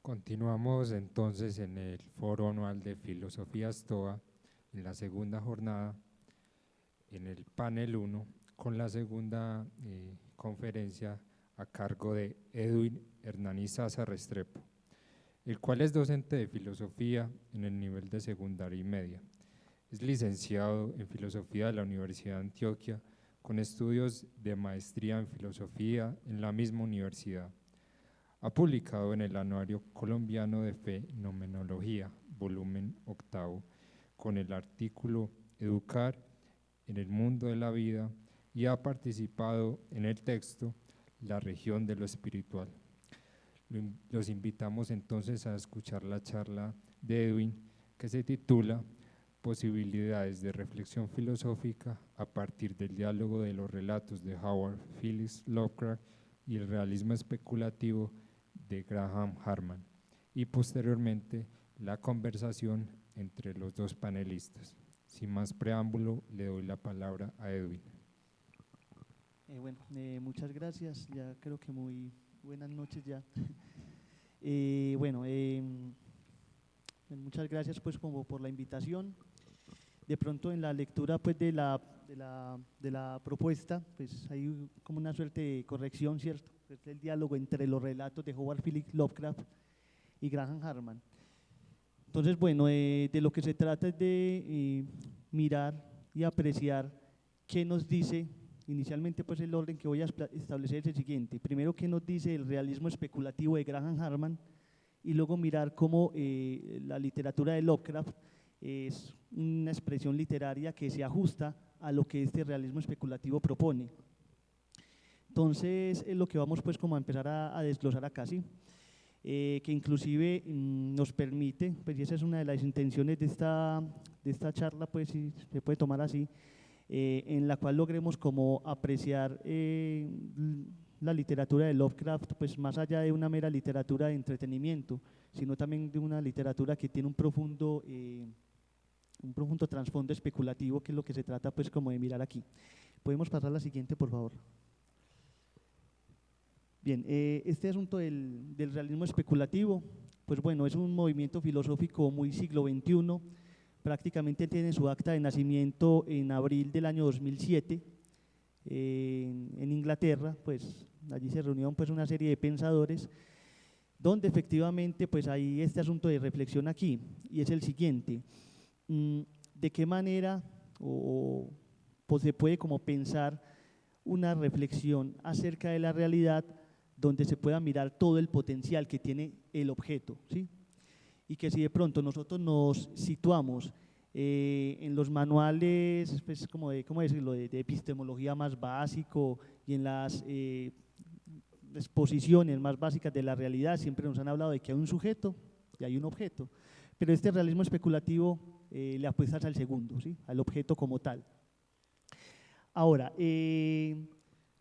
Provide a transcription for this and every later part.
Continuamos entonces en el Foro Anual de Filosofía Stoa, en la segunda jornada, en el panel 1, con la segunda conferencia a cargo de Edwin Hernán Zaza Restrepo, el cual es docente de filosofía en el nivel de secundaria y media. Es licenciado en filosofía de la Universidad de Antioquia, con estudios de maestría en filosofía en la misma universidad. Ha publicado en el Anuario Colombiano de Fenomenología, volumen 8, con el artículo Educar en el mundo de la vida, y ha participado en el texto La región de lo espiritual. Los invitamos entonces a escuchar la charla de Edwin, que se titula Posibilidades de reflexión filosófica a partir del diálogo de los relatos de Howard Phillips Lovecraft y el realismo especulativo de Graham Harman, y posteriormente la conversación entre los dos panelistas. Sin más preámbulo, le doy la palabra a Edwin. Muchas gracias, ya creo que muy buenas noches ya. Muchas gracias pues como por la invitación. De pronto en la lectura pues de la propuesta pues hay como una suerte de corrección, ¿cierto? Es el diálogo entre los relatos de Howard Phillips Lovecraft y Graham Harman. Entonces de lo que se trata es de mirar y apreciar qué nos dice. Inicialmente pues el orden que voy a establecer es el siguiente: primero, qué nos dice el realismo especulativo de Graham Harman, y luego mirar cómo la literatura de Lovecraft es una expresión literaria que se ajusta a lo que este realismo especulativo propone. Entonces es lo que vamos pues como a empezar a desglosar acá, ¿sí? Que inclusive nos permite, pues y esa es una de las intenciones de esta charla, pues si se puede tomar así, en la cual logremos como apreciar la literatura de Lovecraft, pues más allá de una mera literatura de entretenimiento, sino también de una literatura que tiene un profundo trasfondo especulativo, que es lo que se trata pues como de mirar aquí. ¿Podemos pasar a la siguiente, por favor? Bien, este asunto del realismo especulativo, pues bueno, es un movimiento filosófico muy siglo XXI, prácticamente tiene su acta de nacimiento en abril del año 2007, en Inglaterra. Pues allí se reunieron pues una serie de pensadores, donde efectivamente pues hay este asunto de reflexión aquí, y es el siguiente: ¿de qué manera pues se puede como pensar una reflexión acerca de la realidad donde se pueda mirar todo el potencial que tiene el objeto, ¿sí? Y que si de pronto nosotros nos situamos en los manuales, pues como ¿cómo decirlo?, de epistemología más básico, y en las exposiciones más básicas de la realidad, siempre nos han hablado de que hay un sujeto y hay un objeto, pero este realismo especulativo le apuesta al segundo, ¿sí?, al objeto como tal. Ahora,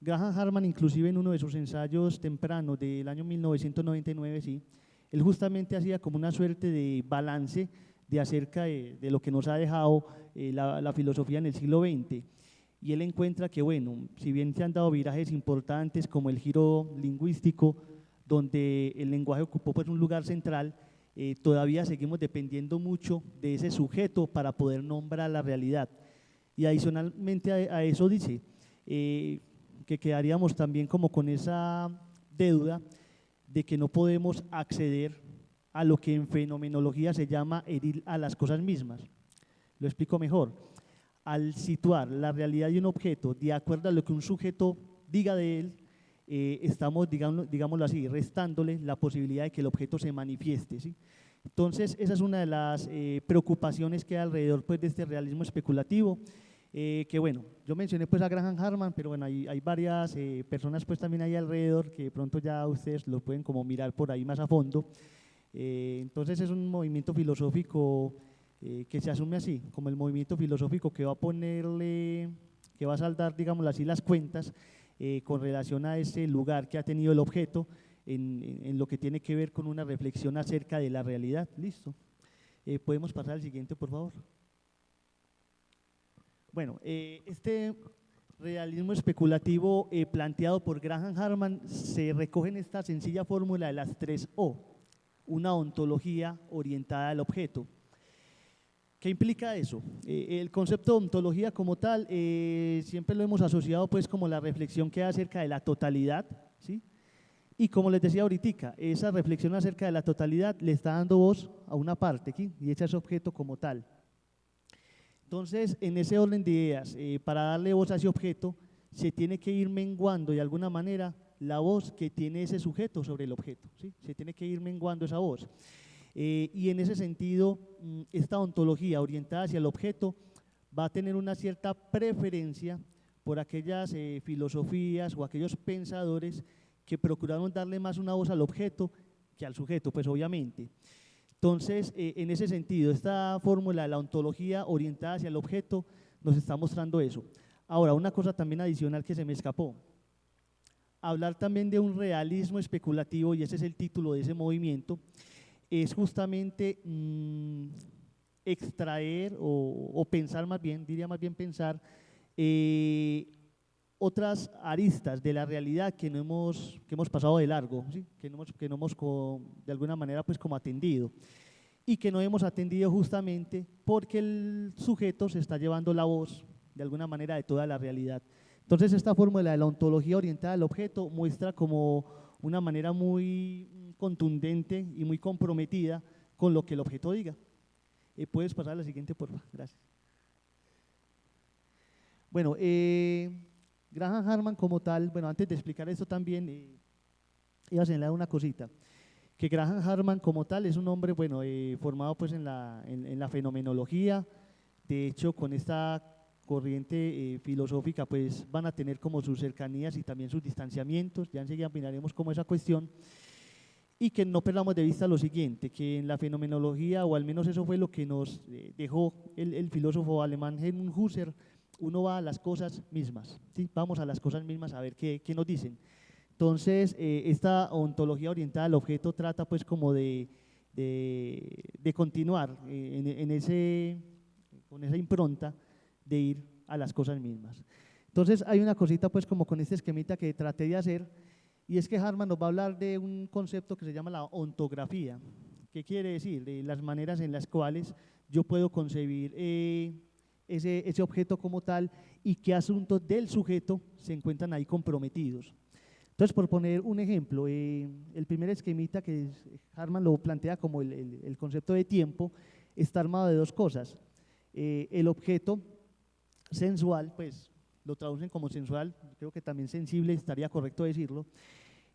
Graham Harman, inclusive en uno de sus ensayos tempranos del año 1999, sí, él justamente hacía como una suerte de balance de acerca de lo que nos ha dejado la filosofía en el siglo XX, y él encuentra que, bueno, si bien se han dado virajes importantes como el giro lingüístico, donde el lenguaje ocupó pues un lugar central, todavía seguimos dependiendo mucho de ese sujeto para poder nombrar la realidad. Y adicionalmente a eso dice que quedaríamos también como con esa deuda de que no podemos acceder a lo que en fenomenología se llama herir a las cosas mismas. Lo explico mejor: al situar la realidad de un objeto de acuerdo a lo que un sujeto diga de él, estamos, digámoslo así, restándole la posibilidad de que el objeto se manifieste, ¿sí? Entonces esa es una de las preocupaciones que hay alrededor pues de este realismo especulativo, que bueno, yo mencioné pues a Graham Harman, pero bueno, hay varias personas pues también ahí alrededor que de pronto ya ustedes lo pueden como mirar por ahí más a fondo. Entonces es un movimiento filosófico que se asume así, como el movimiento filosófico que va a ponerle, que va a saldar, digámoslo así, las cuentas con relación a ese lugar que ha tenido el objeto en lo que tiene que ver con una reflexión acerca de la realidad. Listo. ¿Podemos pasar al siguiente, por favor? Bueno, este realismo especulativo planteado por Graham Harman se recoge en esta sencilla fórmula de las 3 O. una ontología orientada al objeto. ¿Qué implica eso? El concepto de ontología como tal siempre lo hemos asociado pues como la reflexión que hay acerca de la totalidad, ¿sí? Y como les decía ahorita, esa reflexión acerca de la totalidad le está dando voz a una parte aquí y echa ese objeto como tal. Entonces, en ese orden de ideas, para darle voz a ese objeto, se tiene que ir menguando de alguna manera la voz que tiene ese sujeto sobre el objeto, ¿sí? Se tiene que ir menguando esa voz. Y en ese sentido, esta ontología orientada hacia el objeto va a tener una cierta preferencia por aquellas filosofías o aquellos pensadores que procuraron darle más una voz al objeto que al sujeto, pues obviamente. Entonces, en ese sentido, esta fórmula de la ontología orientada hacia el objeto nos está mostrando eso. Ahora, una cosa también adicional que se me escapó. Hablar también de un realismo especulativo, y ese es el título de ese movimiento, es justamente extraer o pensar más bien, diría más bien pensar, otras aristas de la realidad que hemos pasado de largo, ¿sí? que no hemos de alguna manera pues como atendido y que no hemos atendido justamente porque el sujeto se está llevando la voz de alguna manera de toda la realidad. Entonces esta fórmula de la ontología orientada al objeto muestra como una manera muy contundente y muy comprometida con lo que el objeto diga. ¿Puedes pasar a la siguiente, por favor? Gracias. Bueno, Graham Harman como tal, bueno, antes de explicar esto también, iba a señalar una cosita, que Graham Harman como tal es un hombre, bueno, formado pues en la fenomenología. De hecho, con esta corriente filosófica pues van a tener como sus cercanías y también sus distanciamientos, ya enseguida miraremos cómo esa cuestión, y que no perdamos de vista lo siguiente, que en la fenomenología, o al menos eso fue lo que nos dejó el filósofo alemán Helmut Husserl, uno va a las cosas mismas, ¿sí? Vamos a las cosas mismas a ver qué nos dicen. Entonces, esta ontología orientada al objeto trata pues como de continuar con esa impronta de ir a las cosas mismas. Entonces, hay una cosita pues como con este esquemita que traté de hacer, y es que Harman nos va a hablar de un concepto que se llama la ontografía. ¿Qué quiere decir? De las maneras en las cuales yo puedo concebir ese objeto como tal y qué asuntos del sujeto se encuentran ahí comprometidos. Entonces, por poner un ejemplo, el primer esquemita que Harman lo plantea como el concepto de tiempo, está armado de dos cosas. El objeto sensual, pues lo traducen como sensual, creo que también sensible estaría correcto decirlo,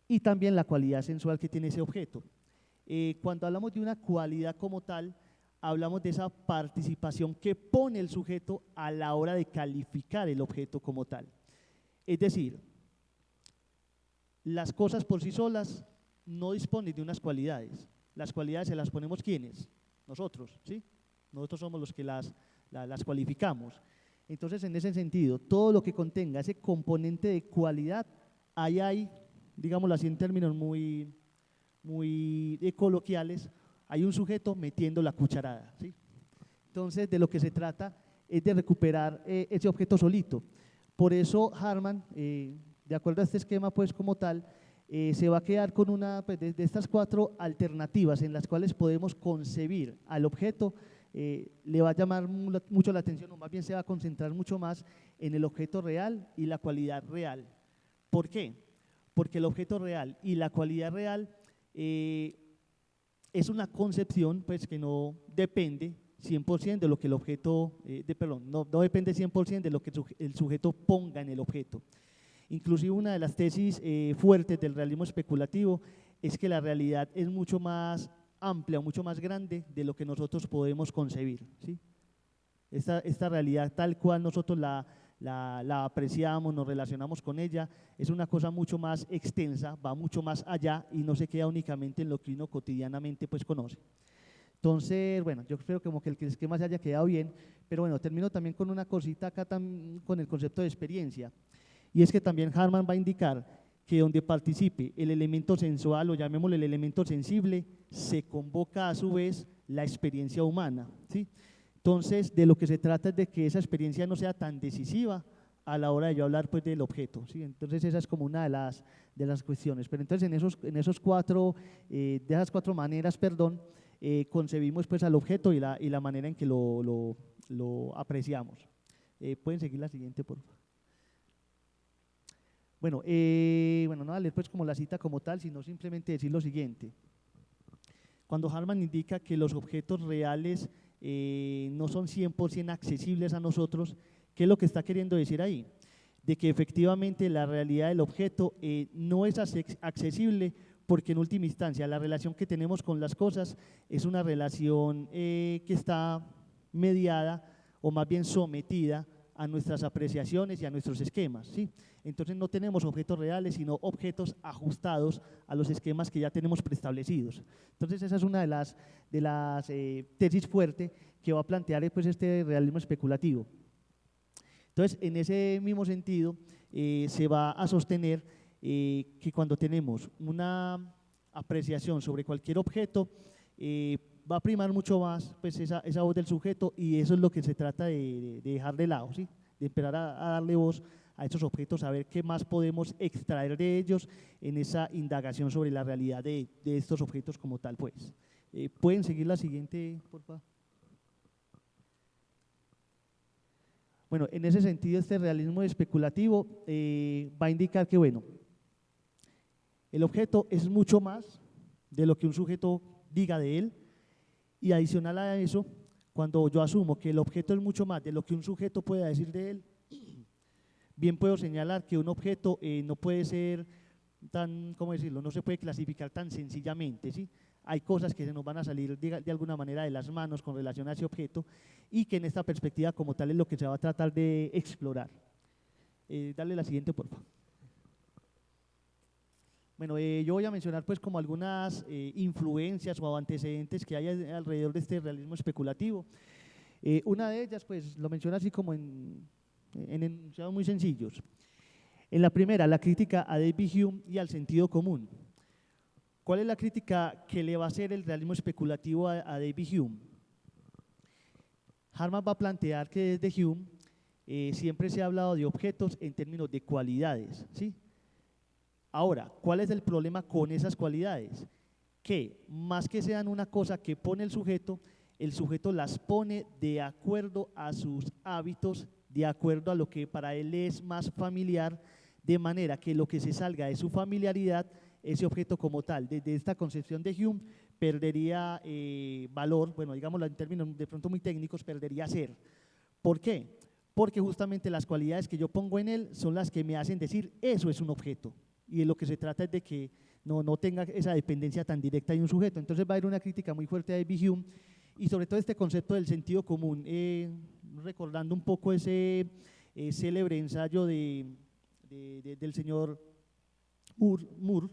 y también la cualidad sensual que tiene ese objeto. Cuando hablamos de una cualidad como tal, hablamos de esa participación que pone el sujeto a la hora de calificar el objeto como tal. Es decir, las cosas por sí solas no disponen de unas cualidades. Las cualidades se las ponemos ¿quiénes? Nosotros, ¿sí? Nosotros somos los que las cualificamos. Entonces, en ese sentido, todo lo que contenga ese componente de cualidad, ahí hay, digámoslo así en términos muy coloquiales, hay un sujeto metiendo la cucharada, ¿sí? Entonces, de lo que se trata es de recuperar ese objeto solito. Por eso Harman, de acuerdo a este esquema, pues como tal, se va a quedar con una pues, de estas cuatro alternativas en las cuales podemos concebir al objeto. Le va a llamar mucho la atención, o más bien se va a concentrar mucho más en el objeto real y la cualidad real. ¿Por qué? Porque el objeto real y la cualidad real es una concepción pues, que no depende 100% de lo que el objeto, no depende 100% de lo que el sujeto ponga en el objeto. Inclusive una de las tesis fuertes del realismo especulativo es que la realidad es mucho más amplia, mucho más grande de lo que nosotros podemos concebir, ¿sí? Esta realidad tal cual nosotros la apreciamos, nos relacionamos con ella, es una cosa mucho más extensa, va mucho más allá y no se queda únicamente en lo que uno cotidianamente pues conoce. Entonces, bueno, yo creo como que el esquema se haya quedado bien, pero bueno, termino también con una cosita acá con el concepto de experiencia, y es que también Harman va a indicar que donde participe el elemento sensual, o llamémosle el elemento sensible, se convoca a su vez la experiencia humana, ¿sí? Entonces, de lo que se trata es de que esa experiencia no sea tan decisiva a la hora de yo hablar pues del objeto, ¿sí? Entonces esa es como una de las cuestiones, pero entonces en esos cuatro, de esas cuatro maneras, perdón, concebimos pues al objeto y la manera en que lo apreciamos. Pueden seguir la siguiente, por favor. Bueno, no voy a leer pues como la cita como tal, sino simplemente decir lo siguiente. Cuando Hartman indica que los objetos reales no son 100% accesibles a nosotros, ¿qué es lo que está queriendo decir ahí? De que efectivamente la realidad del objeto no es accesible porque en última instancia la relación que tenemos con las cosas es una relación que está mediada o más bien sometida a nuestras apreciaciones y a nuestros esquemas, ¿sí? Entonces no tenemos objetos reales, sino objetos ajustados a los esquemas que ya tenemos preestablecidos. Entonces esa es una de las tesis fuertes que va a plantear pues, este realismo especulativo. Entonces, en ese mismo sentido, se va a sostener que cuando tenemos una apreciación sobre cualquier objeto, va a primar mucho más pues, esa voz del sujeto y eso es lo que se trata de dejar de lado, ¿sí? De empezar a darle voz a estos objetos, a ver qué más podemos extraer de ellos en esa indagación sobre la realidad de estos objetos como tal. Pues. ¿Pueden seguir la siguiente, por favor? Bueno, en ese sentido, este realismo especulativo va a indicar que, bueno, el objeto es mucho más de lo que un sujeto diga de él, y adicional a eso, cuando yo asumo que el objeto es mucho más de lo que un sujeto pueda decir de él, bien puedo señalar que un objeto no puede ser tan, ¿cómo decirlo?, no se puede clasificar tan sencillamente, ¿sí? Hay cosas que se nos van a salir de alguna manera de las manos con relación a ese objeto y que en esta perspectiva como tal es lo que se va a tratar de explorar. Dale la siguiente, por favor. Bueno, yo voy a mencionar pues como algunas influencias o antecedentes que hay alrededor de este realismo especulativo. Una de ellas, pues lo menciono así como en enunciados muy sencillos. En la primera, la crítica a David Hume y al sentido común. ¿Cuál es la crítica que le va a hacer el realismo especulativo a David Hume? Hartman va a plantear que desde Hume siempre se ha hablado de objetos en términos de cualidades, ¿sí? Ahora, ¿cuál es el problema con esas cualidades? Que más que sean una cosa que pone el sujeto las pone de acuerdo a sus hábitos, de acuerdo a lo que para él es más familiar, de manera que lo que se salga de su familiaridad, ese objeto como tal, desde esta concepción de Hume, perdería valor, bueno, digámoslo en términos de pronto muy técnicos, perdería ser. ¿Por qué? Porque justamente las cualidades que yo pongo en él son las que me hacen decir, eso es un objeto. Y de lo que se trata es de que no tenga esa dependencia tan directa de un sujeto. Entonces va a haber una crítica muy fuerte a David Hume y sobre todo este concepto del sentido común, recordando un poco ese célebre ensayo del señor Moore,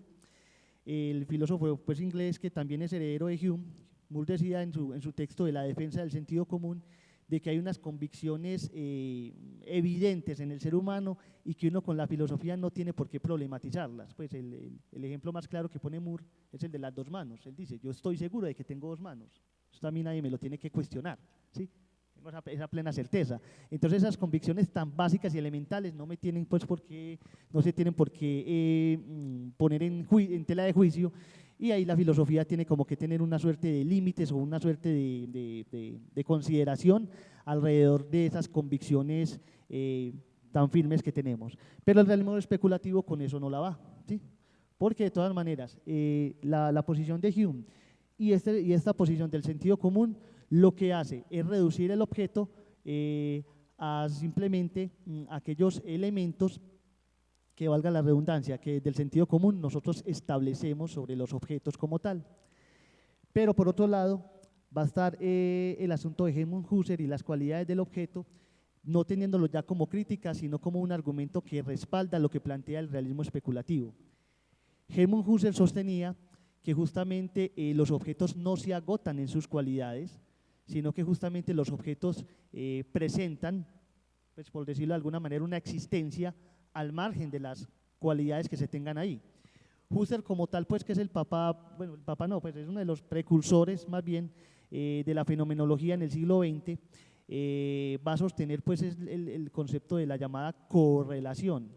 el filósofo pues, inglés que también es heredero de Hume. Moore decía en su texto de la defensa del sentido común de que hay unas convicciones evidentes en el ser humano y que uno con la filosofía no tiene por qué problematizarlas. Pues el ejemplo más claro que pone Moore es el de las dos manos. Él dice, yo estoy seguro de que tengo dos manos. Esto a mí nadie me lo tiene que cuestionar, ¿sí? Tengo esa plena certeza. Entonces esas convicciones tan básicas y elementales no se tienen por qué poner en tela de juicio. Y ahí la filosofía tiene como que tener una suerte de límites o una suerte de consideración alrededor de esas convicciones tan firmes que tenemos. Pero el realismo especulativo con eso no la va, ¿sí? Porque de todas maneras, la posición de Hume y esta posición del sentido común lo que hace es reducir el objeto a simplemente aquellos elementos que valga la redundancia, que del sentido común nosotros establecemos sobre los objetos como tal. Pero por otro lado, va a estar el asunto de Edmund Husserl y las cualidades del objeto, no teniéndolo ya como crítica, sino como un argumento que respalda lo que plantea el realismo especulativo. Edmund Husserl sostenía que justamente los objetos no se agotan en sus cualidades, sino que justamente los objetos presentan, pues por decirlo de alguna manera, una existencia al margen de las cualidades que se tengan ahí. Husserl como tal, pues que es el papá, bueno, el papá no, pues es uno de los precursores más bien de la fenomenología en el siglo XX, va a sostener pues el concepto de la llamada correlación,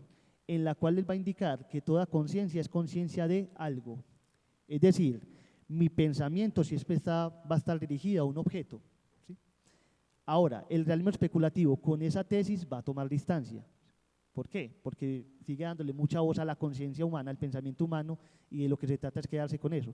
en la cual él va a indicar que toda conciencia es conciencia de algo. Es decir, mi pensamiento siempre va a estar dirigido a un objeto, ¿sí? Ahora, el realismo especulativo con esa tesis va a tomar distancia. ¿Por qué? Porque sigue dándole mucha voz a la conciencia humana, al pensamiento humano, y de lo que se trata es quedarse con eso.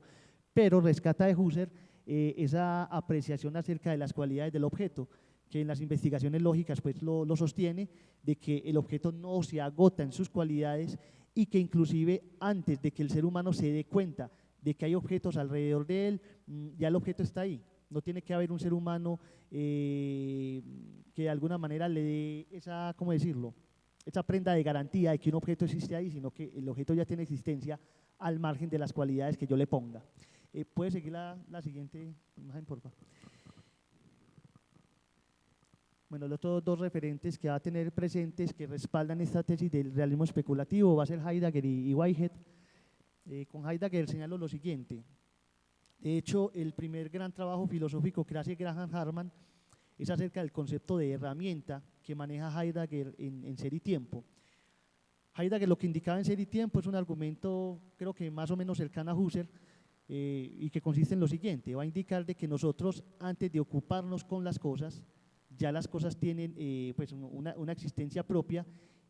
Pero rescata de Husserl esa apreciación acerca de las cualidades del objeto, que en las investigaciones lógicas pues lo sostiene, de que el objeto no se agota en sus cualidades y que inclusive antes de que el ser humano se dé cuenta de que hay objetos alrededor de él, ya el objeto está ahí. No tiene que haber un ser humano que de alguna manera le dé esa, ¿cómo decirlo?, esa prenda de garantía de que un objeto existe ahí, sino que el objeto ya tiene existencia al margen de las cualidades que yo le ponga. ¿Puede seguir la siguiente imagen, por favor? Bueno, los otros dos referentes que va a tener presentes que respaldan esta tesis del realismo especulativo va a ser Heidegger y Whitehead. Con Heidegger señalo lo siguiente. De hecho, el primer gran trabajo filosófico que hace Graham Harman es acerca del concepto de herramienta que maneja Heidegger en Ser y Tiempo. Heidegger lo que indicaba en Ser y Tiempo es un argumento, creo que más o menos cercano a Husserl, y que consiste en lo siguiente: va a indicar de que nosotros, antes de ocuparnos con las cosas, ya las cosas tienen pues una existencia propia,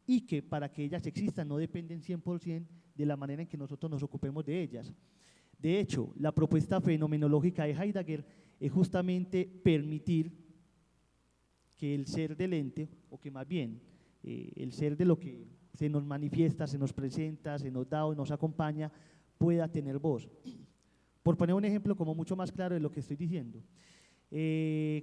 y que para que ellas existan no dependen 100% de la manera en que nosotros nos ocupemos de ellas. De hecho, la propuesta fenomenológica de Heidegger es justamente permitir que el ser del ente, o que más bien el ser de lo que se nos manifiesta, se nos presenta, se nos da o nos acompaña, pueda tener voz. Por poner un ejemplo como mucho más claro de lo que estoy diciendo,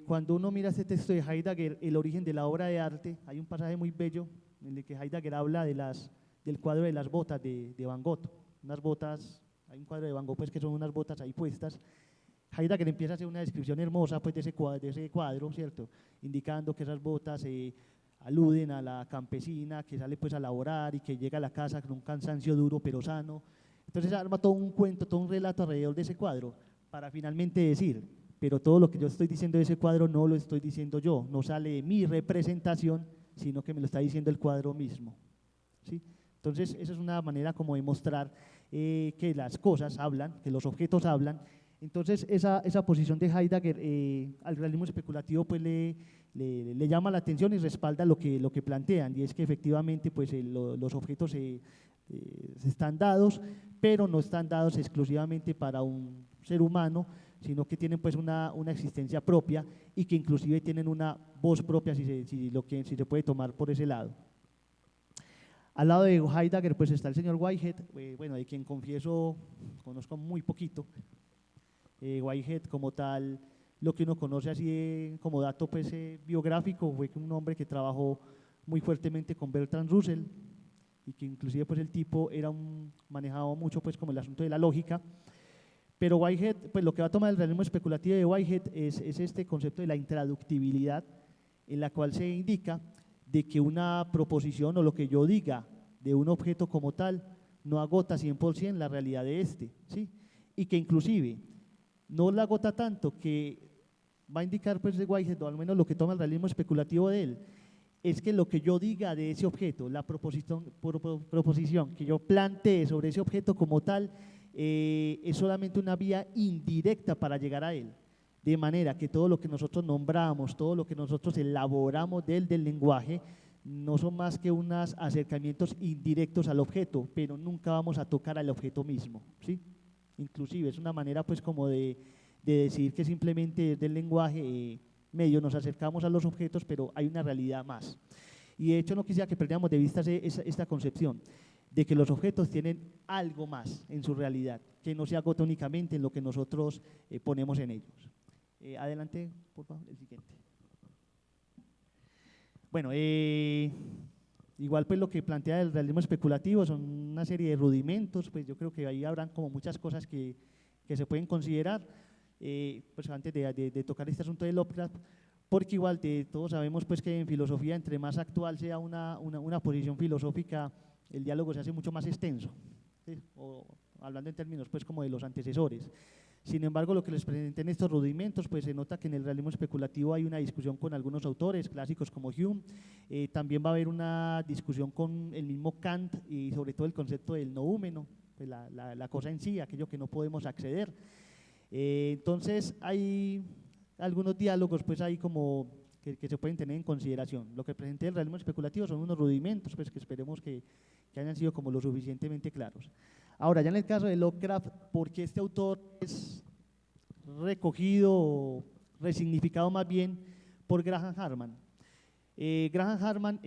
cuando uno mira este texto de Heidegger, El origen de la obra de arte, hay un pasaje muy bello en el que Heidegger habla del cuadro de las botas de Van Gogh. Unas botas, hay un cuadro de Van Gogh pues que son unas botas ahí puestas. Heidegger empieza a hacer una descripción hermosa pues de ese cuadro, ¿cierto?, indicando que esas botas aluden a la campesina que sale pues a laborar y que llega a la casa con un cansancio duro pero sano. Entonces arma todo un cuento, todo un relato alrededor de ese cuadro para finalmente decir: pero todo lo que yo estoy diciendo de ese cuadro no lo estoy diciendo yo, no sale de mi representación, sino que me lo está diciendo el cuadro mismo, ¿sí? Entonces esa es una manera como de mostrar que las cosas hablan, que los objetos hablan. Entonces esa posición de Heidegger al realismo especulativo pues le llama la atención y respalda lo que plantean, y es que efectivamente pues los objetos están dados, pero no están dados exclusivamente para un ser humano, sino que tienen pues una existencia propia, y que inclusive tienen una voz propia, si se puede tomar por ese lado. Al lado de Heidegger pues está el señor Whitehead, bueno, de quien conozco muy poquito. Whitehead como tal, lo que uno conoce así como dato pues biográfico, fue un hombre que trabajó muy fuertemente con Bertrand Russell, y que inclusive pues el tipo manejaba mucho pues como el asunto de la lógica. Pero Whitehead, pues lo que va a tomar el realismo especulativo de Whitehead es este concepto de la intraductibilidad, en la cual se indica de que una proposición o lo que yo diga de un objeto como tal no agota 100% la realidad de este, ¿sí? Y que inclusive no la agota tanto que va a indicar pues de Whitehead, o al menos lo que toma el realismo especulativo de él, es que lo que yo diga de ese objeto, la proposición que yo plantee sobre ese objeto como tal, es solamente una vía indirecta para llegar a él, de manera que todo lo que nosotros nombramos, todo lo que nosotros elaboramos del lenguaje, no son más que unos acercamientos indirectos al objeto, pero nunca vamos a tocar al objeto mismo, ¿sí? Inclusive es una manera pues como de decir que simplemente desde el lenguaje medio nos acercamos a los objetos, pero hay una realidad más. Y de hecho no quisiera que perdiéramos de vista esta concepción de que los objetos tienen algo más en su realidad, que no se agota únicamente en lo que nosotros ponemos en ellos. Adelante, por favor, el siguiente. Bueno, igual pues lo que plantea el realismo especulativo son una serie de rudimentos, pues yo creo que ahí habrán como muchas cosas que se pueden considerar, pues antes de tocar este asunto del Lovecraft, porque igual todos sabemos pues que en filosofía, entre más actual sea una posición filosófica, el diálogo se hace mucho más extenso, ¿sí? O hablando en términos pues como de los antecesores. Sin embargo, lo que les presenté en estos rudimentos, pues se nota que en el realismo especulativo hay una discusión con algunos autores clásicos como Hume, también va a haber una discusión con el mismo Kant y sobre todo el concepto del noúmeno, pues la cosa en sí, aquello que no podemos acceder. Entonces hay algunos diálogos pues ahí como que se pueden tener en consideración. Lo que presenté del realismo especulativo son unos rudimentos pues que esperemos que hayan sido como lo suficientemente claros. Ahora, ya en el caso de Lovecraft, ¿por qué este autor es recogido o resignificado más bien por Graham Harman? Graham Harman,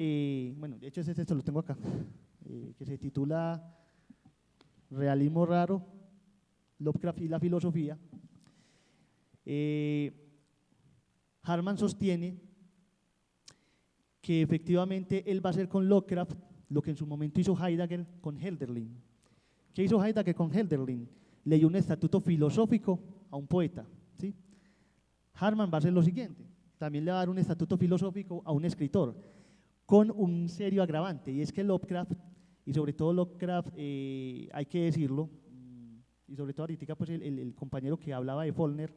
bueno, de hecho ese texto lo tengo acá, que se titula Realismo raro, Lovecraft y la filosofía. Harman sostiene que efectivamente él va a hacer con Lovecraft lo que en su momento hizo Heidegger con Hölderlin. ¿Qué hizo Heidegger con Hölderlin? Leyó un estatuto filosófico a un poeta, ¿sí? Harman va a hacer lo siguiente, también le va a dar un estatuto filosófico a un escritor, con un serio agravante, y es que Lovecraft, y sobre todo Lovecraft, hay que decirlo, y sobre todo ahorita pues el compañero que hablaba de Faulkner,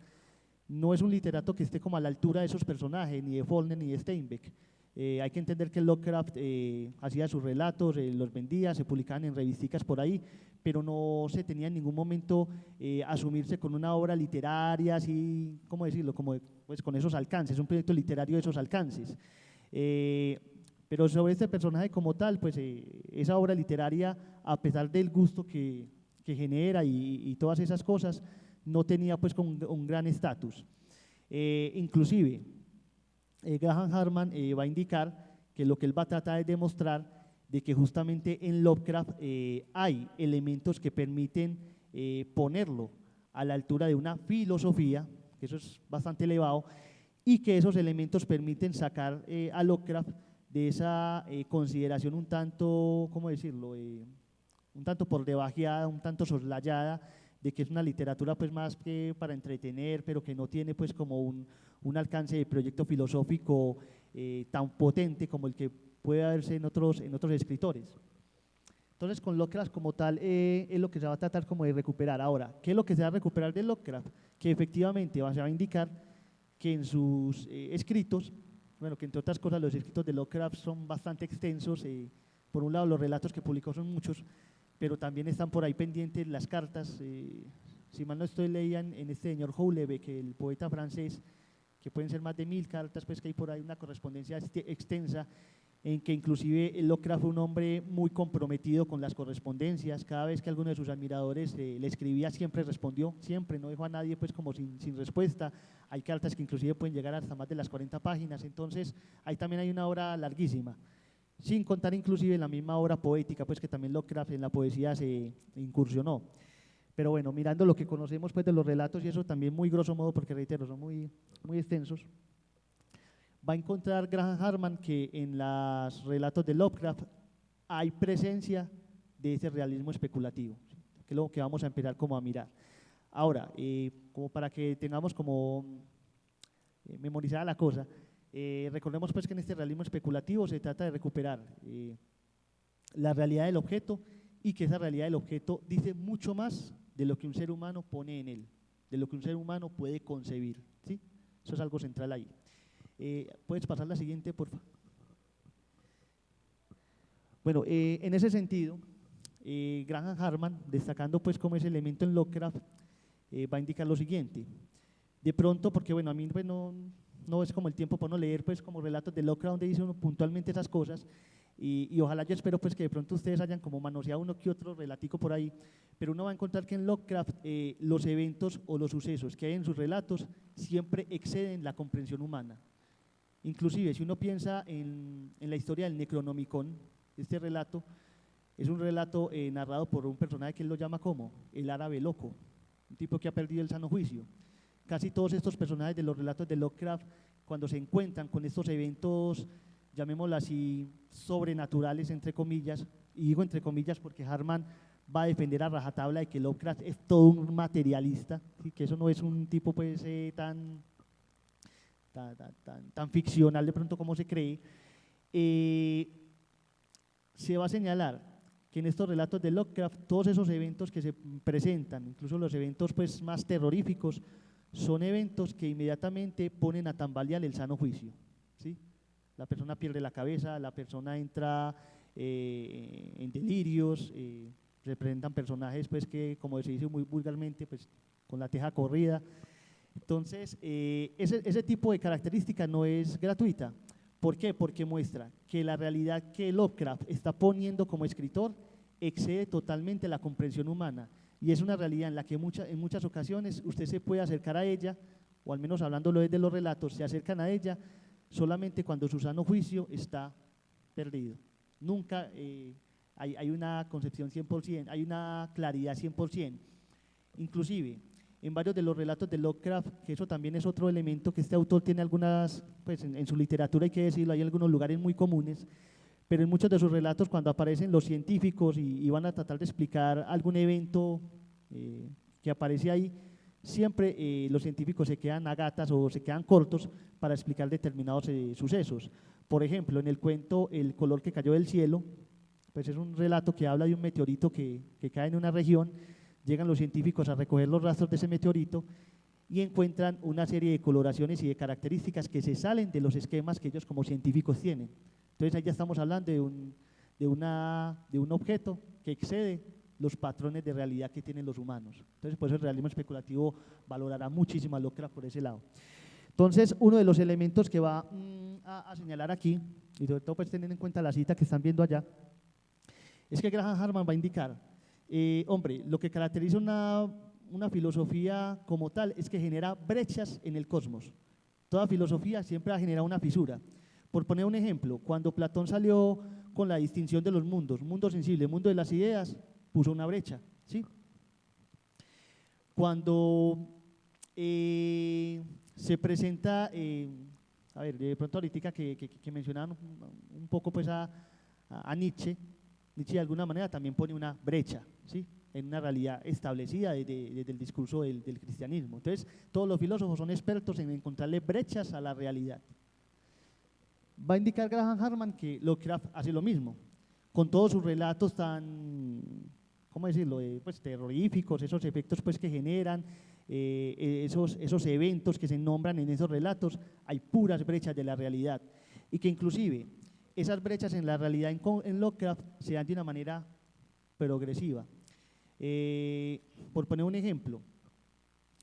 no es un literato que esté como a la altura de esos personajes, ni de Faulkner ni de Steinbeck. Hay que entender que Lovecraft hacía sus relatos, los vendía, se publicaban en revisticas por ahí, pero no se tenía en ningún momento asumirse con una obra literaria, así, ¿cómo decirlo? Como pues con esos alcances, un proyecto literario de esos alcances. Pero sobre este personaje como tal, pues esa obra literaria, a pesar del gusto que genera y todas esas cosas, no tenía pues un gran estatus. Inclusive, Graham Harman va a indicar que lo que él va a tratar es demostrar de que justamente en Lovecraft hay elementos que permiten ponerlo a la altura de una filosofía, que eso es bastante elevado, y que esos elementos permiten sacar a Lovecraft de esa consideración un tanto, ¿cómo decirlo?, un tanto por debajeada, un tanto soslayada, de que es una literatura pues más que para entretener, pero que no tiene pues como un alcance de proyecto filosófico tan potente como el que puede haberse en otros escritores. Entonces con Lovecraft como tal es lo que se va a tratar como de recuperar. Ahora, ¿qué es lo que se va a recuperar de Lovecraft? Que efectivamente se va a indicar que en sus escritos, bueno, que entre otras cosas los escritos de Lovecraft son bastante extensos, por un lado los relatos que publicó son muchos, pero también están por ahí pendientes las cartas, si mal no estoy, leían en este señor Houellebecq, que el poeta francés, que pueden ser más de 1000 cartas, pues que hay por ahí una correspondencia extensa, en que inclusive Lovecraft fue un hombre muy comprometido con las correspondencias, cada vez que alguno de sus admiradores le escribía siempre respondió, siempre, no dejó a nadie pues como sin respuesta. Hay cartas que inclusive pueden llegar hasta más de las 40 páginas, entonces ahí también hay una obra larguísima. Sin contar inclusive la misma obra poética, pues que también Lovecraft en la poesía se incursionó. Pero bueno, mirando lo que conocemos pues de los relatos y eso también muy grosso modo, porque reitero, son muy extensos, va a encontrar Graham Harman que en los relatos de Lovecraft hay presencia de ese realismo especulativo, que es lo que vamos a empezar como a mirar. Ahora, como para que tengamos como memorizada la cosa, recordemos pues que en este realismo especulativo se trata de recuperar la realidad del objeto y que esa realidad del objeto dice mucho más de lo que un ser humano pone en él, de lo que un ser humano puede concebir, ¿sí? Eso es algo central ahí. ¿Puedes pasar la siguiente, por favor? Bueno, en ese sentido, Graham Harman, destacando pues como ese elemento en Lovecraft, va a indicar lo siguiente. De pronto, porque bueno, a mí pues, no es como el tiempo para no leer pues como relatos de Lovecraft donde dice uno puntualmente esas cosas y ojalá yo espero pues que de pronto ustedes hayan como manoseado uno que otro relatico por ahí, pero uno va a encontrar que en Lovecraft los eventos o los sucesos que hay en sus relatos siempre exceden la comprensión humana. Inclusive si uno piensa en la historia del Necronomicon, este relato es un relato narrado por un personaje que él lo llama como el árabe loco, un tipo que ha perdido el sano juicio. Casi todos estos personajes de los relatos de Lovecraft, cuando se encuentran con estos eventos, llamémoslo así, sobrenaturales, entre comillas, y digo entre comillas porque Harman va a defender a rajatabla de que Lovecraft es todo un materialista, ¿sí? Que eso no es un tipo pues tan ficcional de pronto como se cree. Se va a señalar que en estos relatos de Lovecraft, todos esos eventos que se presentan, incluso los eventos pues más terroríficos, son eventos que inmediatamente ponen a tambalear el sano juicio, ¿sí? La persona pierde la cabeza, la persona entra en delirios, representan personajes pues que, como se dice muy vulgarmente, pues con la teja corrida. Entonces, ese tipo de característica no es gratuita. ¿Por qué? Porque muestra que la realidad que Lovecraft está poniendo como escritor excede totalmente la comprensión humana, y es una realidad en la que en muchas ocasiones usted se puede acercar a ella, o al menos hablándolo desde los relatos, se acercan a ella solamente cuando su sano juicio está perdido. Nunca hay una concepción 100%, hay una claridad 100%. Inclusive, en varios de los relatos de Lovecraft, que eso también es otro elemento que este autor tiene algunas, pues en su literatura hay que decirlo, hay algunos lugares muy comunes, pero en muchos de sus relatos cuando aparecen los científicos y van a tratar de explicar algún evento que aparece ahí, siempre los científicos se quedan a gatas o se quedan cortos para explicar determinados sucesos. Por ejemplo, en el cuento El color que cayó del cielo, pues es un relato que habla de un meteorito que cae en una región. Llegan los científicos a recoger los rastros de ese meteorito y encuentran una serie de coloraciones y de características que se salen de los esquemas que ellos como científicos tienen. Entonces ahí ya estamos hablando de un objeto que excede los patrones de realidad que tienen los humanos. Entonces por eso el realismo especulativo valorará muchísimo a Lovecraft por ese lado. Entonces uno de los elementos que va a señalar aquí, y sobre todo pues teniendo en cuenta la cita que están viendo allá, es que Graham Harman va a indicar hombre, lo que caracteriza una filosofía como tal es que genera brechas en el cosmos. Toda filosofía siempre ha generado una fisura. Por poner un ejemplo, cuando Platón salió con la distinción de los mundos, mundo sensible, mundo de las ideas, puso una brecha, ¿sí? Cuando se presenta, a ver, de pronto ahorita que mencionaban un poco pues a Nietzsche, Nietzsche de alguna manera también pone una brecha, ¿sí?, en una realidad establecida desde el discurso del cristianismo. Entonces, todos los filósofos son expertos en encontrarle brechas a la realidad. Va a indicar Graham Harman que Lovecraft hace lo mismo, con todos sus relatos tan, ¿cómo decirlo?, pues terroríficos, esos efectos pues que generan, esos eventos que se nombran en esos relatos, hay puras brechas de la realidad, y que inclusive esas brechas en la realidad en Lovecraft se dan de una manera progresiva. Por poner un ejemplo,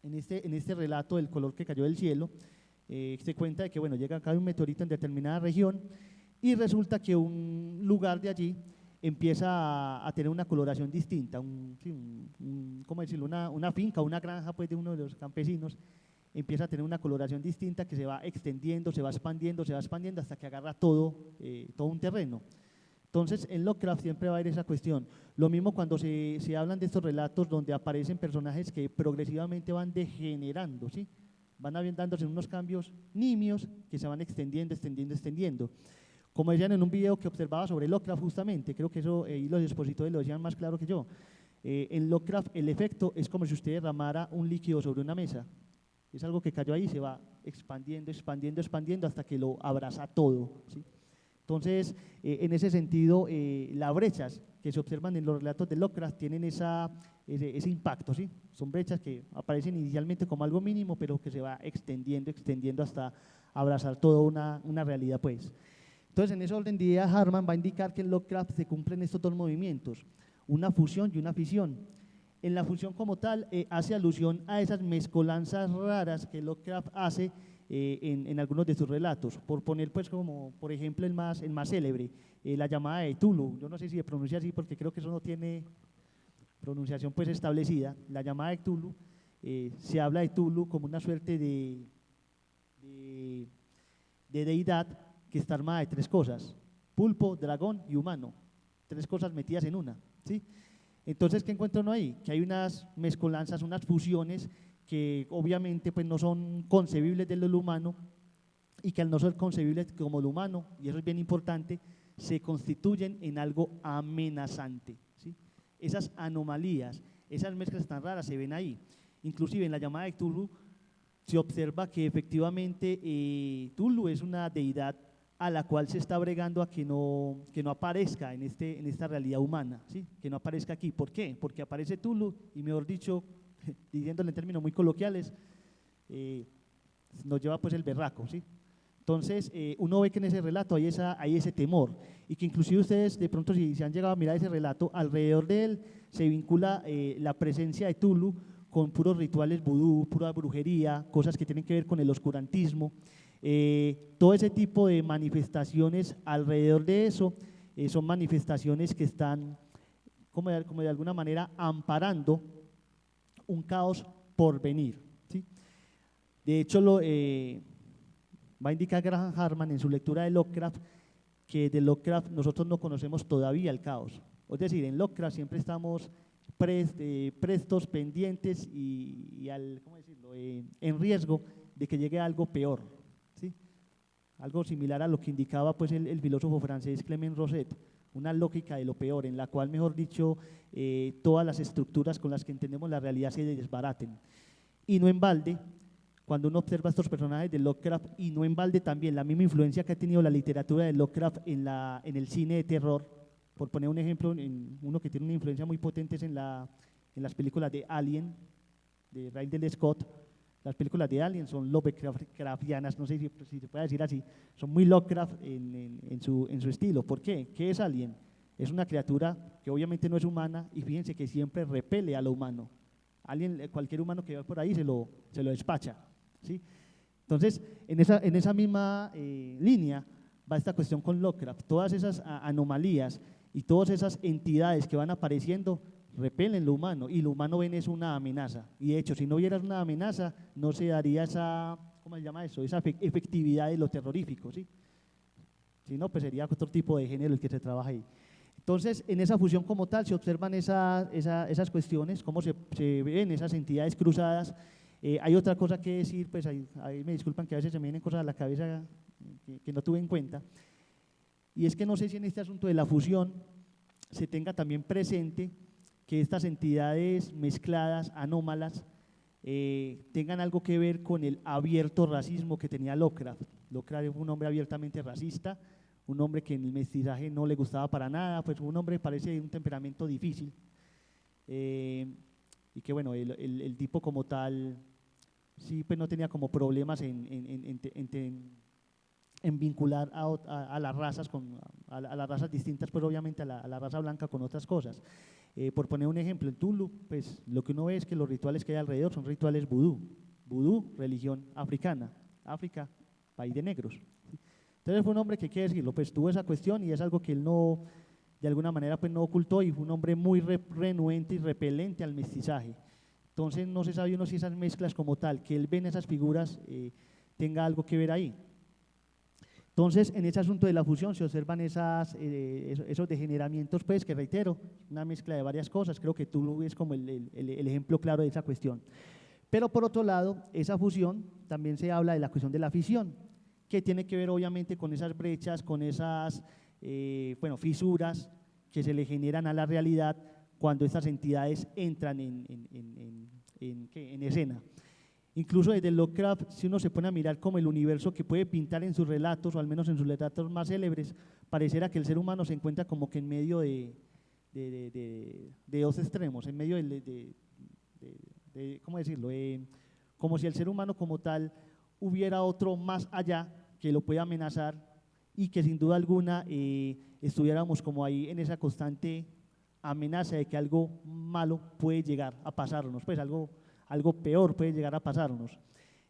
en este relato del color que cayó del cielo, se cuenta de que bueno, llega acá un meteorito en determinada región y resulta que un lugar de allí empieza a tener una coloración distinta, ¿cómo decirlo?, una finca, una granja pues de uno de los campesinos, empieza a tener una coloración distinta que se va extendiendo, se va expandiendo hasta que agarra todo un terreno. Entonces, en Lovecraft siempre va a haber esa cuestión. Lo mismo cuando se hablan de estos relatos donde aparecen personajes que progresivamente van degenerando, ¿sí?, van dándose unos cambios nimios que se van extendiendo. Como decían en un video que observaba sobre Lovecraft justamente, creo que eso y los expositores lo decían más claro que yo, en Lovecraft el efecto es como si usted derramara un líquido sobre una mesa. Es algo que cayó ahí y se va expandiendo hasta que lo abraza todo, ¿sí? Entonces, en ese sentido, las brechas que se observan en los relatos de Lovecraft tienen ese impacto, ¿sí? Son brechas que aparecen inicialmente como algo mínimo, pero que se va extendiendo hasta abrazar toda una realidad, pues. Entonces, en ese orden de ideas, Harman va a indicar que en Lovecraft se cumplen estos dos movimientos, una fusión y una fisión. En la fusión como tal hace alusión a esas mezcolanzas raras que Lovecraft hace en algunos de sus relatos, por poner pues como por ejemplo el más célebre, la llamada de Cthulhu. Yo no sé si se pronuncia así porque creo que eso no tiene pronunciación pues establecida. La llamada de Cthulhu, se habla de Cthulhu como una suerte de deidad que está armada de tres cosas: pulpo, dragón y humano, tres cosas metidas en una, ¿sí? Entonces, ¿qué encuentra uno ahí? Que hay unas mezcolanzas, unas fusiones que obviamente pues no son concebibles de lo humano, y que al no ser concebibles como lo humano, y eso es bien importante, se constituyen en algo amenazante, ¿sí? Esas anomalías, esas mezclas tan raras se ven ahí. Inclusive en la llamada de Cthulhu se observa que efectivamente Cthulhu es una deidad a la cual se está bregando a que no aparezca en esta realidad humana, ¿sí? Que no aparezca aquí. ¿Por qué? Porque aparece Tulu y, mejor dicho, diciéndole en términos muy coloquiales, nos lleva pues el berraco, ¿sí? Entonces, uno ve que en ese relato hay ese temor, y que inclusive ustedes de pronto, si se han llegado a mirar ese relato, alrededor de él se vincula la presencia de Tulu con puros rituales vudú, pura brujería, cosas que tienen que ver con el oscurantismo, todo ese tipo de manifestaciones alrededor de eso son manifestaciones que están como de alguna manera amparando un caos por venir, ¿sí? De hecho, va a indicar Graham Harman en su lectura de Lovecraft que de Lovecraft nosotros no conocemos todavía el caos. Es decir, en Lovecraft siempre estamos prestos, pendientes y ¿cómo decirlo? En riesgo de que llegue algo peor, ¿sí? Algo similar a lo que indicaba pues el filósofo francés Clement Rosset, una lógica de lo peor, en la cual, mejor dicho, todas las estructuras con las que entendemos la realidad se desbaraten. Y no en balde, cuando uno observa estos personajes de Lovecraft, y no en balde también la misma influencia que ha tenido la literatura de Lovecraft en el cine de terror, por poner un ejemplo, uno que tiene una influencia muy potente es en las películas de Alien, de Ridley Scott. Las películas de Alien son Lovecraftianas, no sé si se puede decir así, son muy Lovecraft en su estilo. ¿Por qué? ¿Qué es Alien? Es una criatura que obviamente no es humana, y fíjense que siempre repele a lo humano. Alien, cualquier humano que va por ahí se lo despacha, ¿sí? Entonces, en esa misma línea va esta cuestión con Lovecraft. Todas esas anomalías y todas esas entidades que van apareciendo repelen lo humano, y lo humano ven es una amenaza. Y de hecho, si no vieras una amenaza, no se daría esa, ¿cómo se llama eso? Esa efectividad de lo terrorífico, ¿sí? Si no, pues sería otro tipo de género el que se trabaja ahí. Entonces, en esa fusión como tal se observan esas cuestiones, cómo se ven esas entidades cruzadas. Hay otra cosa que decir, pues ahí me disculpan que a veces se me vienen cosas a la cabeza que no tuve en cuenta, y es que no sé si en este asunto de la fusión se tenga también presente que estas entidades mezcladas, anómalas, tengan algo que ver con el abierto racismo que tenía Lovecraft. Lovecraft fue un hombre abiertamente racista, un hombre que en el mestizaje no le gustaba para nada, pues un hombre parece de un temperamento difícil, y que bueno, el tipo como tal, sí, pues no tenía como problemas en vincular a las razas, a las razas distintas, pues obviamente a la raza blanca con otras cosas. Por poner un ejemplo, en Tulu, pues lo que uno ve es que los rituales que hay alrededor son rituales vudú. Vudú, religión africana, África, país de negros, ¿sí? Entonces fue un hombre que, quiere decirlo, pues tuvo esa cuestión, y es algo que él no, de alguna manera, pues no ocultó, y fue un hombre muy renuente y repelente al mestizaje. Entonces no se sabe uno si esas mezclas como tal, que él ve en esas figuras, tenga algo que ver ahí. Entonces, en ese asunto de la fusión se observan esos degeneramientos, pues, que reitero, una mezcla de varias cosas. Creo que tú es como el ejemplo claro de esa cuestión. Pero por otro lado, esa fusión también se habla de la cuestión de la fisión, que tiene que ver obviamente con esas brechas, con esas fisuras que se le generan a la realidad cuando estas entidades entran en escena. Incluso desde Lovecraft, si uno se pone a mirar como el universo que puede pintar en sus relatos, o al menos en sus relatos más célebres, pareciera que el ser humano se encuentra como que en medio de dos extremos, en medio ¿cómo decirlo? Como si el ser humano como tal hubiera otro más allá que lo puede amenazar, y que sin duda alguna estuviéramos como ahí en esa constante amenaza de que algo malo puede llegar a pasarnos, pues algo peor puede llegar a pasarnos.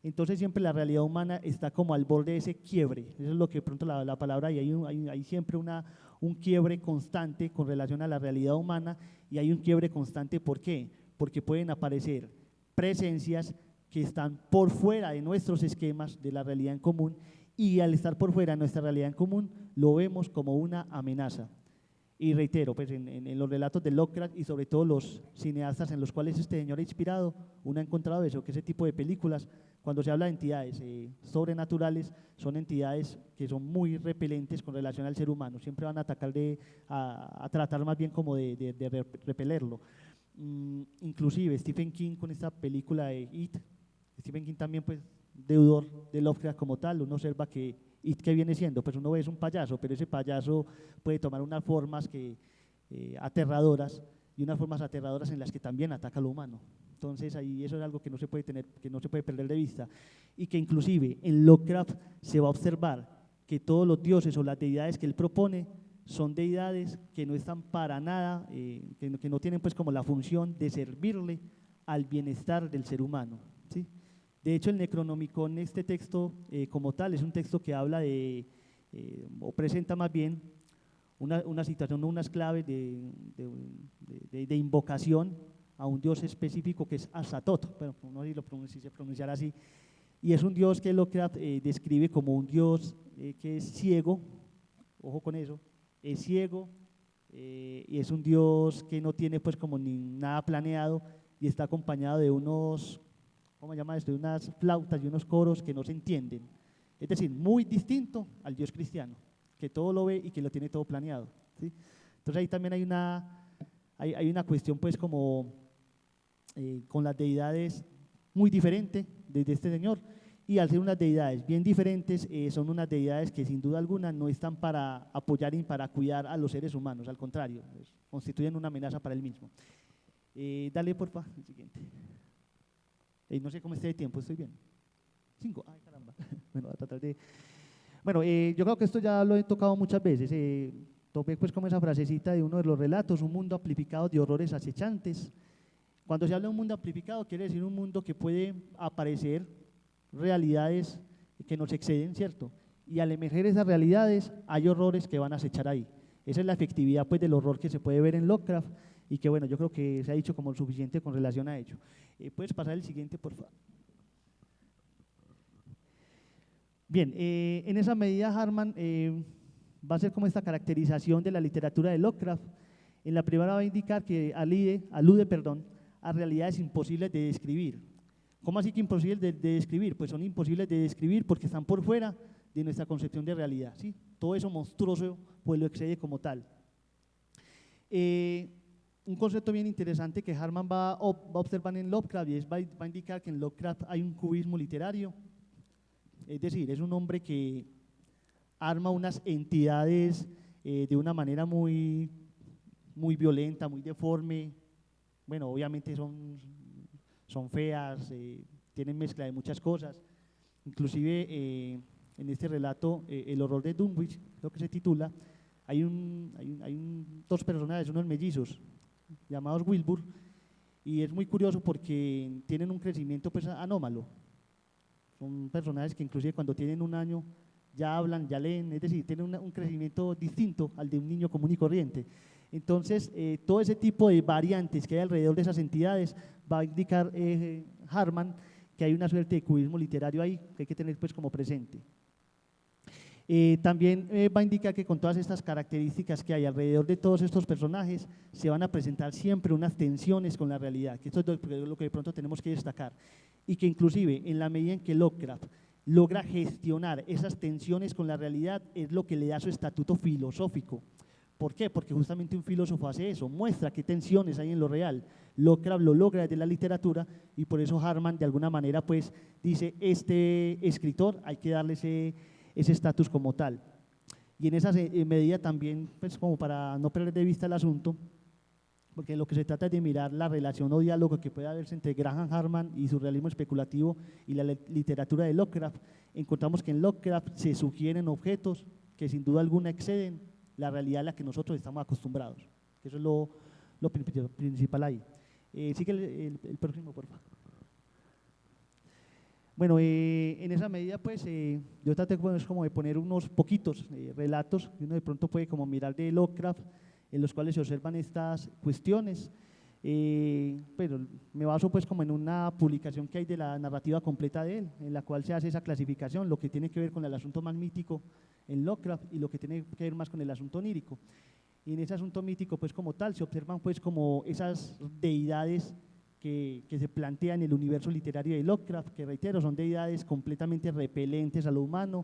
Entonces siempre la realidad humana está como al borde de ese quiebre, eso es lo que de pronto la palabra, y hay siempre un quiebre constante con relación a la realidad humana, y hay un quiebre constante. ¿Por qué? Porque pueden aparecer presencias que están por fuera de nuestros esquemas de la realidad en común, y al estar por fuera de nuestra realidad en común lo vemos como una amenaza. Y reitero, pues en los relatos de Lovecraft, y sobre todo los cineastas en los cuales este señor ha inspirado, uno ha encontrado eso, que ese tipo de películas, cuando se habla de entidades sobrenaturales, son entidades que son muy repelentes con relación al ser humano, siempre van a atacar a tratar más bien como de repelerlo. Inclusive Stephen King con esta película de It, Stephen King también pues deudor de Lovecraft como tal, uno observa que ¿Y qué viene siendo? Pues uno ve es un payaso, pero ese payaso puede tomar unas formas aterradoras, y unas formas aterradoras en las que también ataca a lo humano. Entonces ahí eso es algo que no se puede tener, que no se puede perder de vista, y que inclusive en Lovecraft se va a observar que todos los dioses o las deidades que él propone son deidades que no están para nada, que no tienen pues como la función de servirle al bienestar del ser humano, ¿sí? De hecho, el Necronomicon, este texto como tal, es un texto que habla o presenta más bien una situación, unas claves de invocación a un dios específico que es Azathoth, bueno, no sé si se pronunciará así, y es un dios que Lovecraft describe como un dios que es ciego, ojo con eso, es ciego, y es un dios que no tiene pues como ni nada planeado, y está acompañado de unos, ¿cómo se llama esto?, de unas flautas y unos coros que no se entienden, es decir, muy distinto al dios cristiano, que todo lo ve y que lo tiene todo planeado, ¿sí? Entonces ahí también hay una cuestión pues como con las deidades muy diferente desde este señor, y al ser unas deidades bien diferentes, son unas deidades que sin duda alguna no están para apoyar y para cuidar a los seres humanos, al contrario, constituyen una amenaza para él mismo. Dale porfa, el siguiente. No sé cómo esté de tiempo, estoy bien. 5, ay caramba. Bueno, a tratar de… Bueno, yo creo que esto ya lo he tocado muchas veces, topé pues como esa frasecita de uno de los relatos, un mundo amplificado de horrores acechantes. Cuando se habla de un mundo amplificado, quiere decir un mundo que puede aparecer realidades que nos exceden, ¿cierto? Y al emerger esas realidades, hay horrores que van a acechar ahí. Esa es la efectividad pues del horror que se puede ver en Lovecraft, y que bueno, yo creo que se ha dicho como lo suficiente con relación a ello. ¿Puedes pasar el siguiente, por favor? Bien, en esa medida Harman va a hacer como esta caracterización de la literatura de Lovecraft. En la primera va a indicar que alude a realidades imposibles de describir. ¿Cómo así que imposibles de describir? Pues son imposibles de describir porque están por fuera de nuestra concepción de realidad, ¿sí? Todo eso monstruoso pues lo excede como tal. Un concepto bien interesante que Harman va a observar en Lovecraft, y va a indicar que en Lovecraft hay un cubismo literario, es decir, es un hombre que arma unas entidades de una manera muy violenta, muy deforme. Bueno, obviamente son feas, tienen mezcla de muchas cosas, inclusive en este relato, El horror de Dunwich, creo que se titula, hay dos personajes, unos mellizos, llamados Wilbur, y es muy curioso porque tienen un crecimiento pues anómalo. Son personajes que inclusive cuando tienen un año ya hablan, ya leen, es decir, tienen un crecimiento distinto al de un niño común y corriente. Entonces, todo ese tipo de variantes que hay alrededor de esas entidades va a indicar Harman que hay una suerte de cubismo literario ahí que hay que tener pues como presente. También va a indicar que con todas estas características que hay alrededor de todos estos personajes se van a presentar siempre unas tensiones con la realidad, que esto es lo que de pronto tenemos que destacar, y que inclusive en la medida en que Lovecraft logra gestionar esas tensiones con la realidad es lo que le da su estatuto filosófico. ¿Por qué? Porque justamente un filósofo hace eso, muestra qué tensiones hay en lo real. Lovecraft lo logra desde la literatura, y por eso Harman de alguna manera pues dice, este escritor hay que darle ese estatus como tal. Y en esa medida también, pues como para no perder de vista el asunto, porque lo que se trata es de mirar la relación o diálogo que puede haberse entre Graham Harman y su realismo especulativo y la literatura de Lovecraft. Encontramos que en Lovecraft se sugieren objetos que sin duda alguna exceden la realidad a la que nosotros estamos acostumbrados. Eso es lo principal ahí. Sigue el próximo, por favor. Bueno, en esa medida pues yo traté pues, como de poner unos poquitos relatos que uno de pronto puede como mirar de Lovecraft, en los cuales se observan estas cuestiones. Pero me baso pues como en una publicación que hay de la narrativa completa de él, en la cual se hace esa clasificación, lo que tiene que ver con el asunto más mítico en Lovecraft y lo que tiene que ver más con el asunto onírico. Y en ese asunto mítico pues como tal se observan pues como esas deidades que se plantean en el universo literario de Lovecraft, que reitero, son deidades completamente repelentes a lo humano,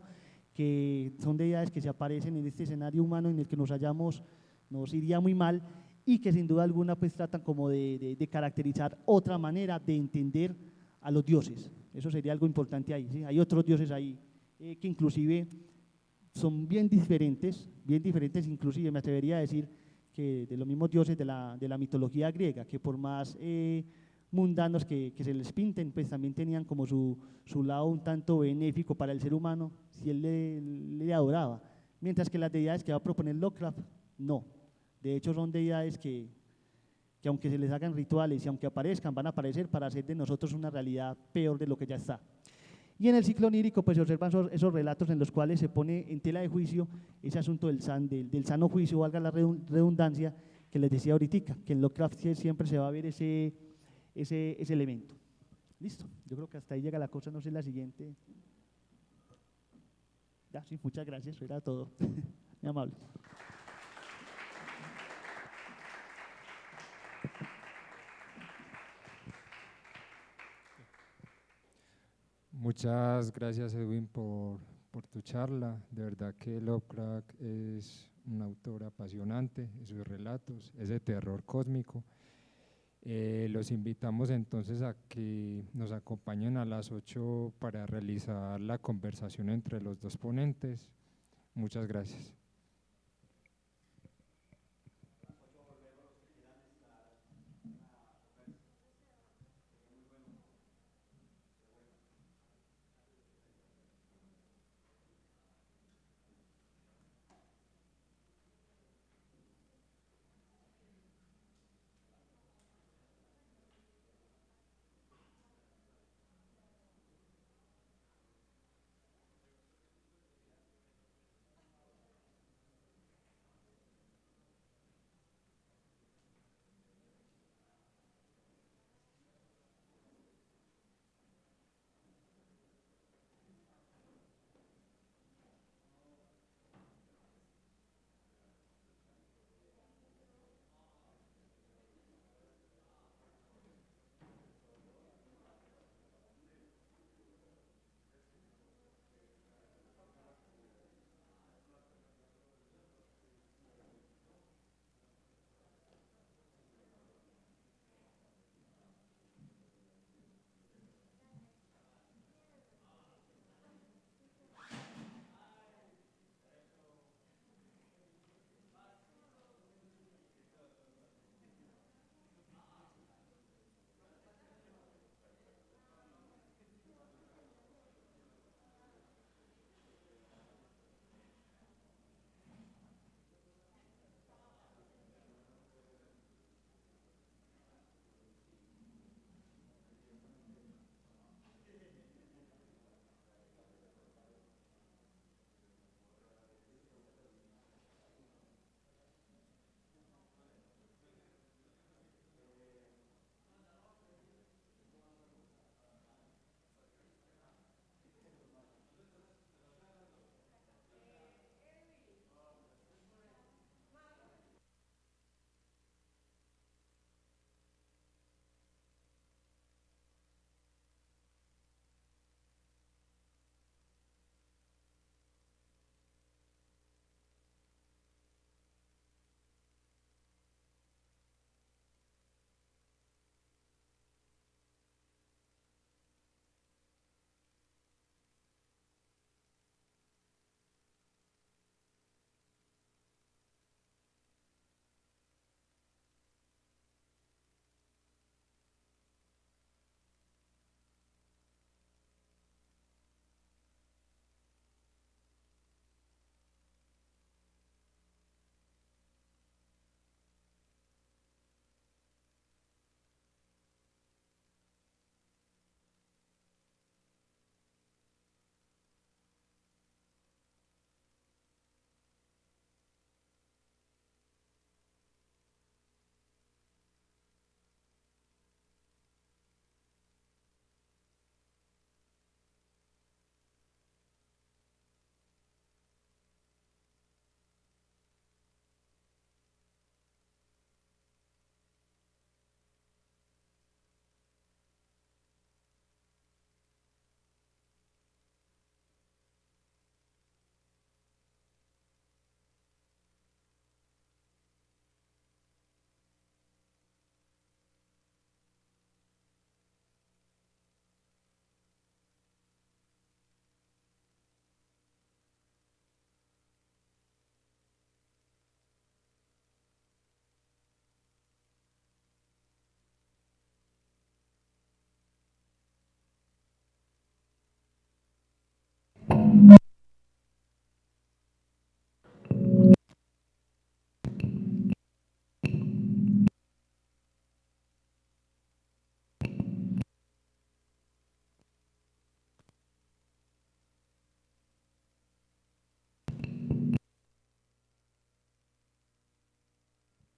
que son deidades que se aparecen en este escenario humano en el que nos iría muy mal, y que sin duda alguna pues tratan como de caracterizar otra manera de entender a los dioses. Eso sería algo importante ahí, ¿sí? Hay otros dioses ahí que inclusive son bien diferentes, inclusive me atrevería a decir que de los mismos dioses de la mitología griega, que por más mundanos que se les pinten, pues también tenían como su lado un tanto benéfico para el ser humano, si él le adoraba. Mientras que las deidades que va a proponer Lovecraft, no. De hecho, son deidades que aunque se les hagan rituales y aunque aparezcan, van a aparecer para hacer de nosotros una realidad peor de lo que ya está. Y en el ciclo onírico pues se observan esos relatos en los cuales se pone en tela de juicio ese asunto del sano juicio, valga la redundancia, que les decía ahorita, que en Lovecraft siempre se va a ver ese elemento. Listo, yo creo que hasta ahí llega la cosa, no sé la siguiente. Ya, sí, muchas gracias, eso era todo. Muy amable. Muchas gracias, Edwin, por tu charla. De verdad que Lovecraft es un autor apasionante, sus relatos, ese terror cósmico. Los invitamos entonces a que nos acompañen a las 8 para realizar la conversación entre los dos ponentes. Muchas gracias.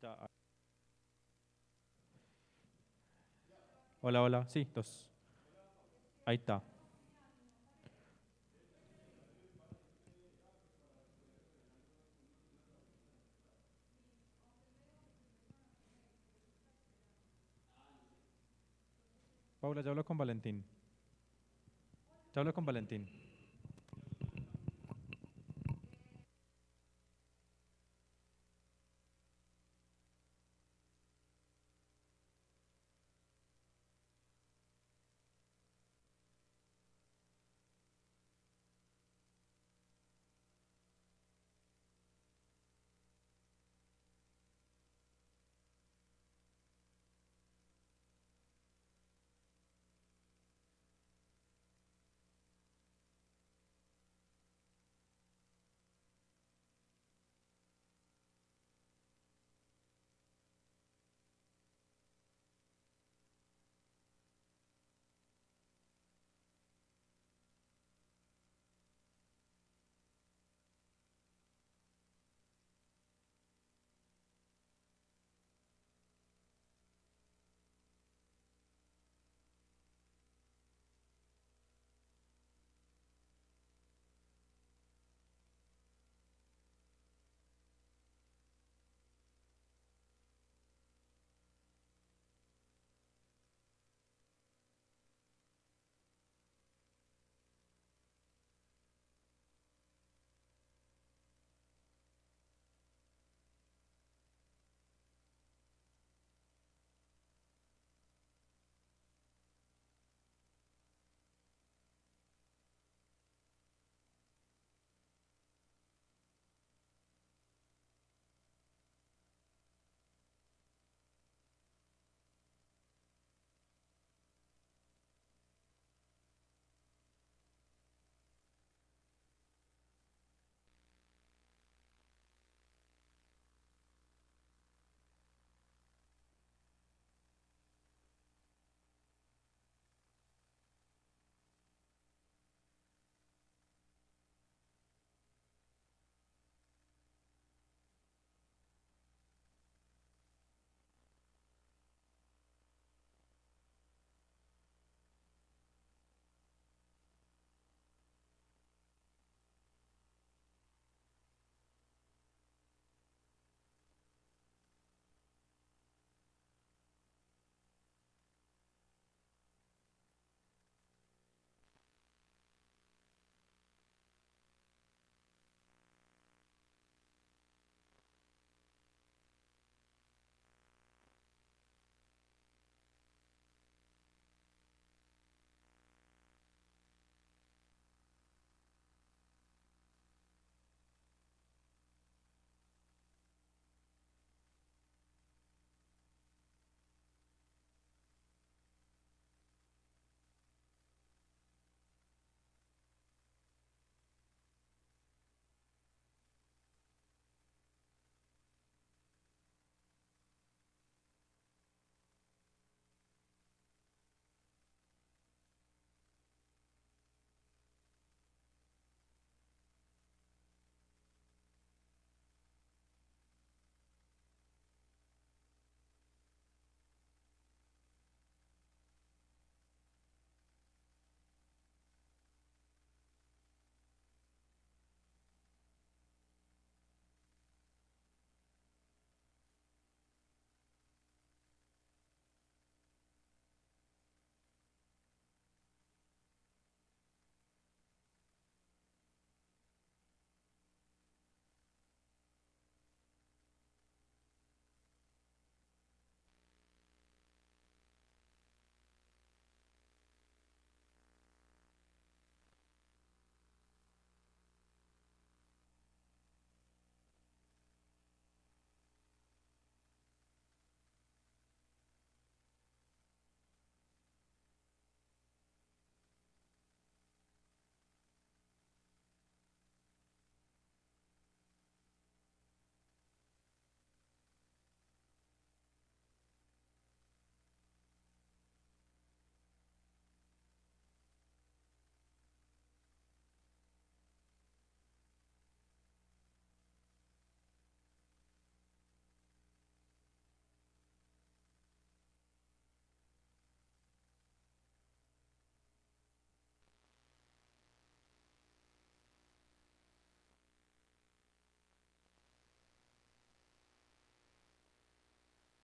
está. Hola, hola. Sí, dos. Ahí está. Paula, ya hablo con Valentín. Ya hablo con Valentín.